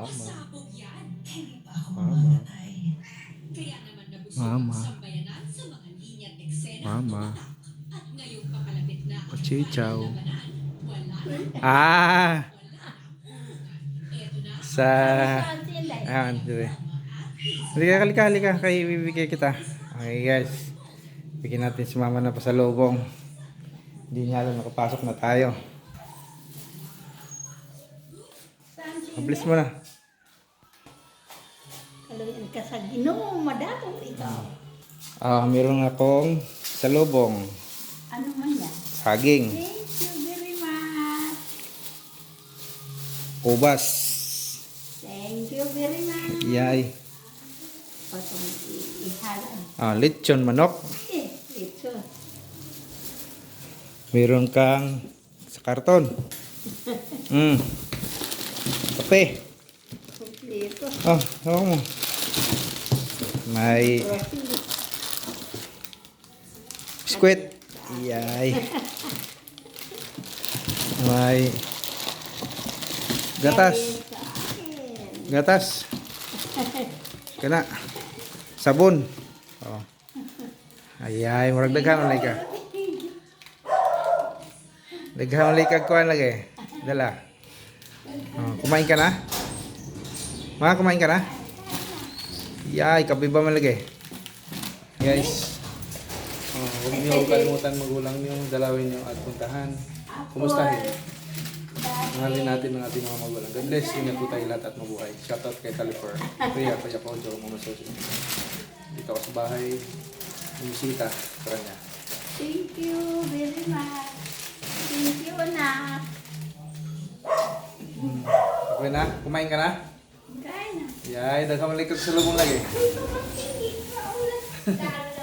Tama. Pasabog yan. Hindi pa ako Tama. mamamatay. Kaya naman nabusog ang Mama. sambayanan sa mga linya't eksena Mama. tumatak. At ngayong papalapit na ang Pachichaw. final labanan, wala na. Ah! Wala na ang pulungan. Eto na ang Sa... Ayan, dire. Halika, halika. Kaya ibibigay kita. Okay, guys. Bigyan natin si mama na pasalubong. Hindi niya alam, nakapasok na tayo. Mabilis mo na. Kaluyan ka sa Ginoo, madako ikaw. Meron akong salubong. Ano man yan? Saging. Thank you very much. Ubas. Thank you very much. Yay. Patong ihalan. Lechon manok. Ito. Meron kang sa karton. Kape. Kompleto. Hawak mo. May biskwit. Yay. May gatas. Sa akin. Gatas. Kana. Sabon. Ayay, murag daghan man ka. Daghan man kag kuan lagi. Dala. Kumain ka na? Kumain ka na? Yay, kape ba man lagi? Guys. Huwag niyo kalimutan magulang niyo, dalawin niyo at puntahan. Kumustahin? Mahalin natin ang ating mga magulang. God bless. Ingat po tayo lahat at mabuhay. Shoutout kay Talifer. Priya, Kuya Poncho, Mama Sosi. Dito ako sa bahay. Bumisita sa kanya. Thank you very much. Thank you, anak. Okay na? Kumain ka na? Kaya na. Yay, daghang malikot sa lubong lagi. Uy, mamakinig ka ulit.